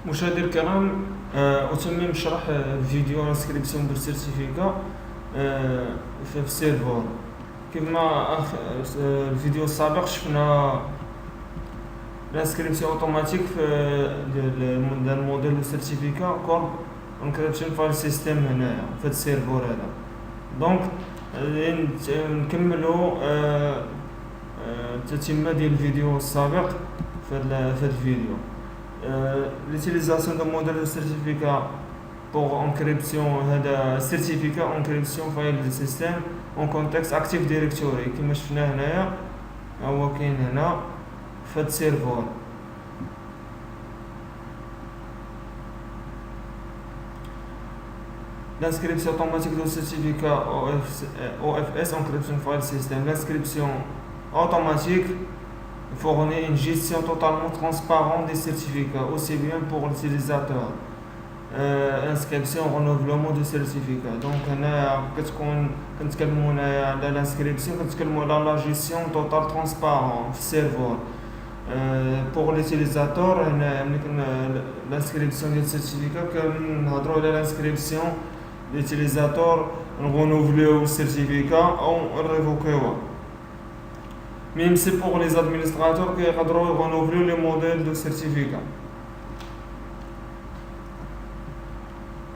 مشاهدي الكرام، أتمم شرح الفيديو انسكريبسيون دو سيرتيفيكا في السيرفور. كما الفيديو السابق شفنا الانسكريبسيون اوتوماتيك ديال الموديل دو سيرتيفيكا كورب انكريبشن فايل سيستم هنايا في السيرفور هذا. دونك نكملوا التتمه ديال الفيديو السابق في الفيديو. L'utilisation de modèle de certificat pour encryption هذا certificat encryption file du système en contexte Active Directory كما شفنا هنايا هو كاين هنا في هاد السيرفور. L'inscription automatique du certificat OFS encryption file system. L'inscription automatique fournit une gestion totalement transparente des certificats, aussi bien pour l'utilisateur. Inscription, renouvellement du certificat. Donc, كنتكلموا على l'inscription, كنتكلموا على la gestion totale transparente في السيرفور. Pour l'utilisateur, l'inscription du certificat, كنهضروا على l'inscription l'utilisateur renouveler le certificat ou révoquer. Même si pour les administrateurs qui peuvent renouveler le modèle de certificat.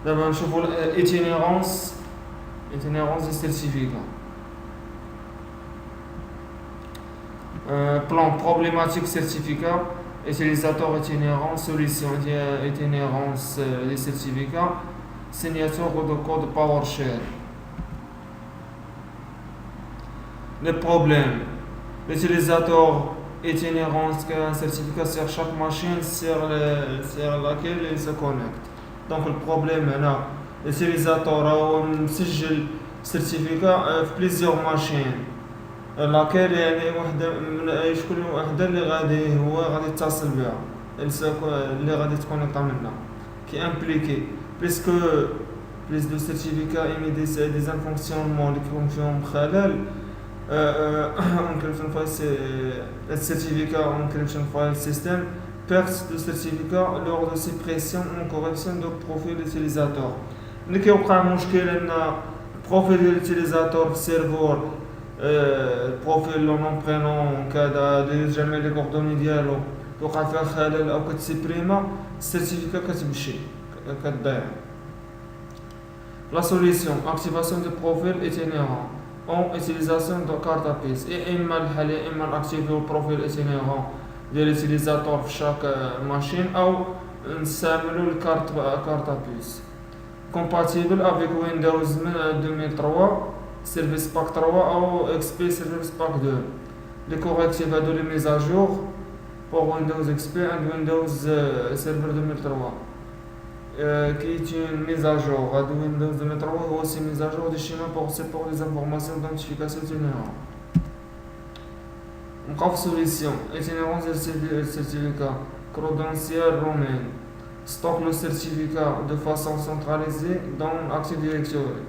D'abord, je vois l'itinérance du certificat. Plan problématique certificat, utilisateur itinérant, solution itinérance des certificats, signature de code PowerShell. Les problèmes. L'utilisateur itinérant un certificat sur chaque machine sur laquelle il se connecte. Donc le problème là, l'utilisateur a مسجل certificat في plusieurs machines laquelle يعني شكون وحده اللي غادي يتصل بها اللي غادي تكونيكطا منها qui impliqué puisque plus de certificats émet des fonctionnements اللي كيكون فيهم خلل. Encryption file, le certificat encryption file system perte de certificat lors de suppression ou correction de profil utilisateur. اللي كيوقع مشكل ان البروفيل ديال الutilisateur في السيرفور البروفيل لو نون برينون كذا جميع لي كوردوني ديالو توقع فيها خلل او كتسيبريما السيرتيفيكا كتمشي كتضيع. La solution activation du profil itinérant en utilisation de carte à puce. Et إما activer le profil itinérant de l'utilisateur في chaque machine ou نستعملوا الكارت à puce. Compatible avec Windows 2003, Service Pack 3 ou XP Service Pack 2. Les correctifs de les mises à jour pour Windows XP et Windows Server 2003. Qui est une mise à jour de Windows 2003 ou aussi mise à jour des schémas pour les informations d'identification itinérante. Une solution itinérance du certificat credential romain stocke le certificat de façon centralisée dans Active Directory.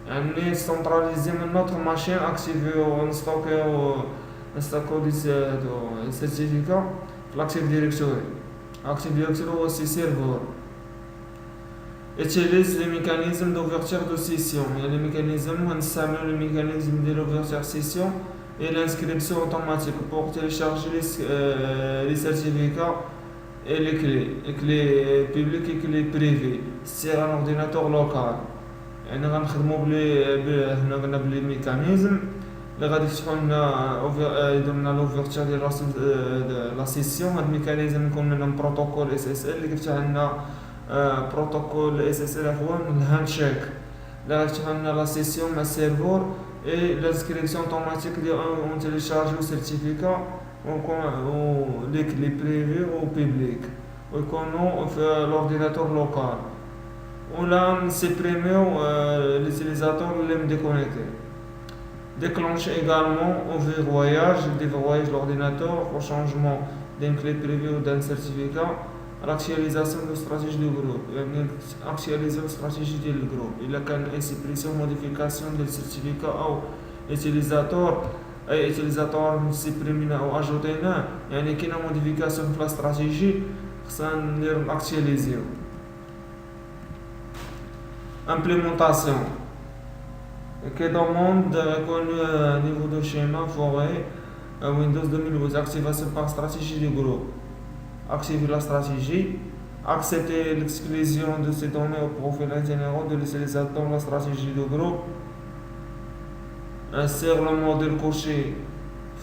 On centralisé notre machine activée ou stocké le certificat l'Active Directory. Active Directory aussi serveur. Utilise les mécanismes d'ouverture de session. Il y a les mécanismes, on s'amène le mécanisme de l'ouverture de session et l'inscription automatique pour télécharger les certificats et les clés publiques et les clés privées sur un ordinateur local. يعني غنخدموا هنا بلي ميكانيزم اللي غادي يفتحوا لنا يديروا لنا لوفيرتور ديال لا سيسيون. هاد الميكانيزم يكون منهم بروتوكول اس اس ال اللي كيفتح لنا بروتوكول اس اس ال هو الهاند شيك اللي غيفتح لنا لا سيسيون مع السيرفور اي لانسكريبسيون اوتوماتيك ديال اون تيليشارجيو سيرتيفيكا و لي كلي بريفي و بوبليك ويكونوا في لورديناتور لوكال ولا نسيبريميو l'utilisateur اللي مديكونيكتي. Déclencher également au déverrouillage l'ordinateur au changement d'une clé privée ou d'un certificat. L'actualisation de la stratégie du groupe. Actualiser la stratégie du groupe. Il y a une suppression, modification du certificat ou utilisateur utilisateur supprimer ou ajouter يعني كاينه modification في la stratégie خصنا نديرو اكتياليزيو. implémentation qui demande reconnu niveau de schéma forêt Windows 2012. Activation par stratégie du groupe. Activer la stratégie. Accepter l'exclusion de ces données au profil général de l'utilisateur. La stratégie du groupe. Insère le modèle coché.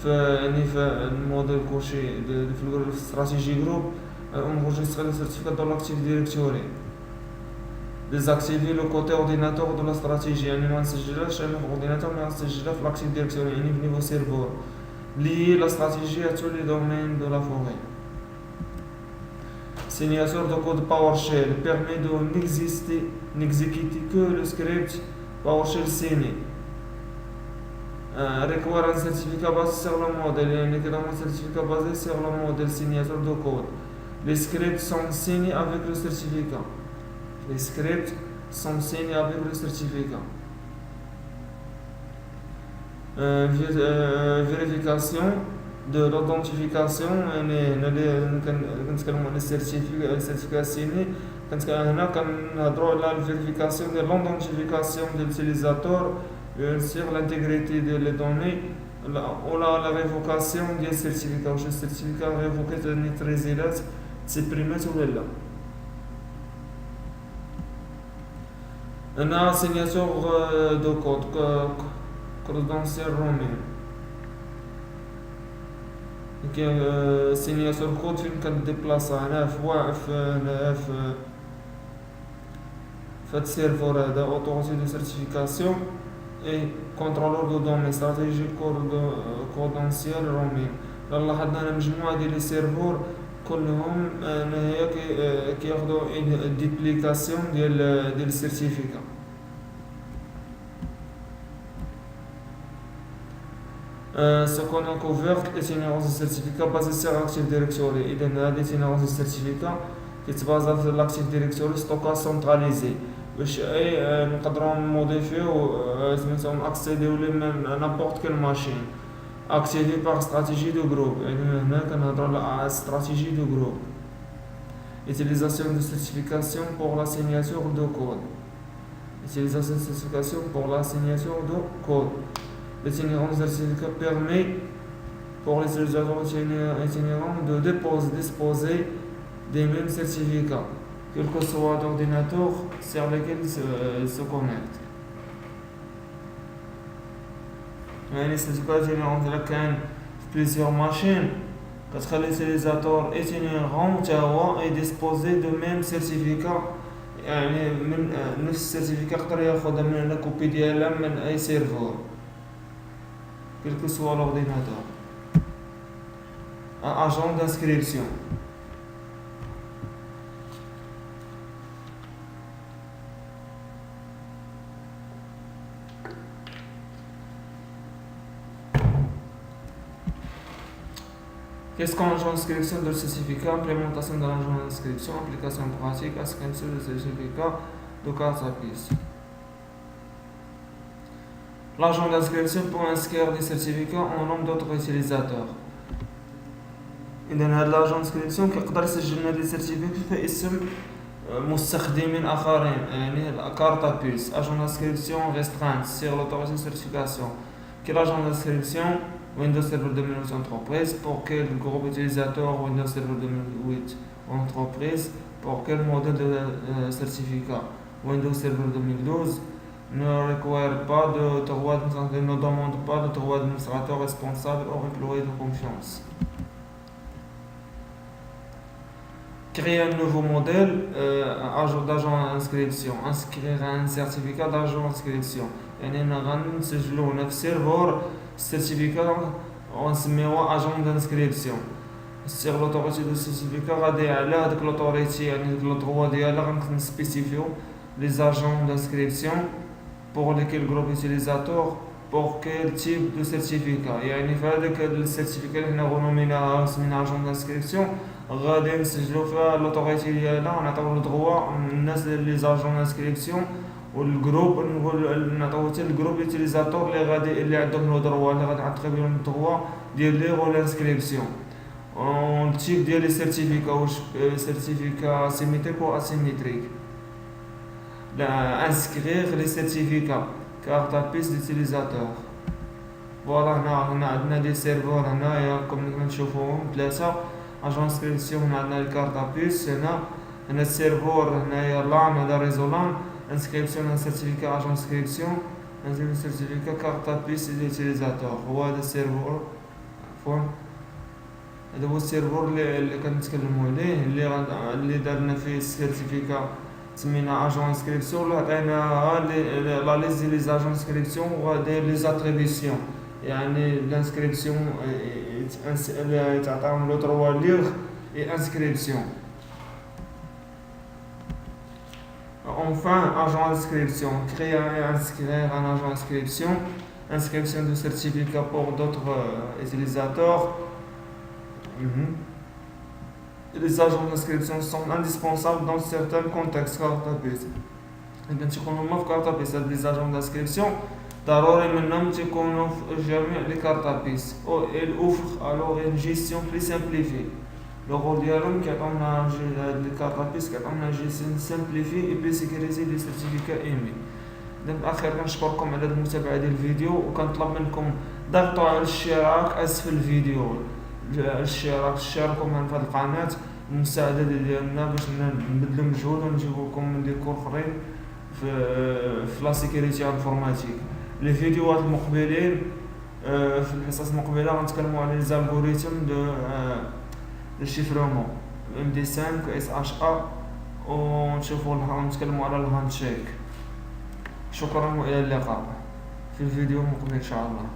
Le modèle coché de la stratégie groupe. Enregistrer le certificat dans l'Active Directory. Désactiver le côté ordinateur de la stratégie. يعني ما نسجلهاش انا في الأورديناتور، ما نسجلها في l'Active Directory يعني في niveau serveur. Lier la stratégie à tous les domaines de la forêt. Signature de code PowerShell permet de n'exécuter que le script PowerShell signé. Requiert un certificat basé sur le modèle. يعني كده un certificat basé sur le modèle signature de code. Les scripts sont signés avec le certificat. Les scripts sont signés avec le certificat. Vérification de l'authentification. كنتكلموا على السيرتيفيكات signé. هنا كنهضروا على الفيريفيكاسيون de l'authentification de l'utilisateur sur l'intégrité des données ou la révocation ديال السيرتيفيكات. واش السيرتيفيكات ريفوكيت نيتريزيلات تسبريمات ولا لا. هنا signature de code credential roaming. signature code فين كتديبلاصا هنا في هاد السيرفور هذا autorité de certification et contrôleur de données stratégie credential roaming. لاحظنا هنا مجموعة ديال لي سيرفور كلهم هنايا كياخدو ديبليكاسيون ديال السيرتيفيكا. ce qu'on a couvert l'itinérance du certificat basé sur Active Directory. إذا هاد l'itinérance du certificat كيتبازا في l'Active Directory stockage centralisé باش نقدروا نموديفيو سميتهم اكسيديو ليه n'importe quelle machine. Activé par stratégie de groupe. يعني هنا كنهضروا على stratégie de groupe. Utilisation de certification pour la signature de code. Utilisation de certification pour la signature de code. L'itinérance de certificat permet pour les utilisateurs itinérants de disposer des mêmes certificats, quel que soit l'ordinateur sur lequel ils se connectent. يعني السيرتيفيكات itinérant إلا كان في plusieurs machines كتخلي l'utilisateur itinérant تا هو يديسبوزي دو ميم سيرتيفيكا. يعني من نفس السيرتيفيكا يقدر ياخدها من هنا كوبي ديالها من اي سيرفور quel que soit l'ordinateur. Un agent d'inscription. Qu'est-ce qu'un agent d'inscription de certificat? Implémentation de l'agent d'inscription, application pratique, inscription de certificat de carte à puce. L'agent d'inscription peut inscrire des certificats en nom d'autres utilisateurs. إذا هذا l'agent d'inscription كيقدر يسجل لنا دي certificats في اسم مستخدمين آخرين. يعني carte à puce. Agent d'inscription restreint sur l'autorisation de certification. Quel agent d'inscription? Windows Server 2008 entreprise. Pour quel groupe utilisateur? Windows Server 2008 entreprise. Pour quel modèle de certificat? Windows Server 2012. Ne requiert pas de droit d'administrateur, ne demande pas de droit d'administrateur responsable ou employé de confiance. Créer un nouveau modèle d'agent d'inscription. Inscrire un certificat d'agent d'inscription. يعني غنسجلو هنا في سيرفور السيرتيفيكا ونسميوه agent d'inscription. sur l'autorité de certificat غادي على هذيك l'autorité يعني ديك الدروا ديالها غنسبيسيفيو les agents d'inscription pour lesquels groupe utilisateur pour quel type de certificat. يعني في هذاك السيرتيفيكا اللي حنا غنوميناها وسمينا agent d'inscription غادي نسجلو فيها l'autorité ديالها ونعطيو الدروا الناس لي agents d'inscription والجروب نعطيو حتى الجروب utilisateur اللي عندهم لو دروا اللي غادي نعطيو بهم الدروا ديال لي غو لانسكريبسيون. اون تيب ديال لي سيرتيفيكا واش سيرتيفيكا سيميتريك و اسيميتريك. لا انسكريغ لي سيرتيفيكا كارت بيس ديتيليزاتور. فوالا هنا عندنا دي سيرفور هنايا كما نشوفوهم ثلاثه اجون انسكريبسيون. هنا عندنا الكارت بيس، هنا السيرفور هنايا لان هذا ريزو لان انسكريبسيون سيرتيفيكا اجون انسكريبسيون انزيم سيرتيفيكا كارت بيس ديتيليزاتور. هو هذا السيرفور عفوا هذا هو السيرفور اللي كنتكلموا عليه اللي دارنا فيه السيرتيفيكا سمينا اجون انسكريبسيون اللي عطينا لا ليست ديال لي اجون انسكريبسيون وداير لي زاتريبيسيون يعني لانسكريبسيون تعطيهم لو تروا ليغ اي انسكريبسيون. Enfin, agent d'inscription. Créer et inscrire un agent d'inscription. Inscription de certificat pour d'autres utilisateurs. Les agents d'inscription sont indispensables dans certains contextes. Cartapis. إذا تكونوا في كارتابيس هاد لي زاجون دانسكريبسيون ضروري منهم تكونوا في جميع لي كارتابيس او ال اوفر الوغ اون جيستيون بلي سامبليفي. لو رول ديالهم كيعطيونا هاد لي كارتابيس كيعطيونا جيستيون سامبليفي اي بي سيكوريزي لي سيرتيفيكا ايمي. اذا بالاخير كنشكركم على المتابعه ديال الفيديو وكنطلب منكم ضغطوا على الاشتراك اسفل الفيديو. اشتركوا معنا في هاد القناه المساعده ديالنا باش نبذلوا مجهود ونجيبوا لكم دي كور اخرين في لا سيكوريتي انفورماتيك. لي فيديوهات المقبلين في الحصص المقبله غنتكلموا على لي زالغوريثم دو شيفرمون ام دي 5 اس اش ا ونشوفوا نتكلموا على الهاند شيك. شكرا والى اللقاء في الفيديو المقبل ان شاء الله.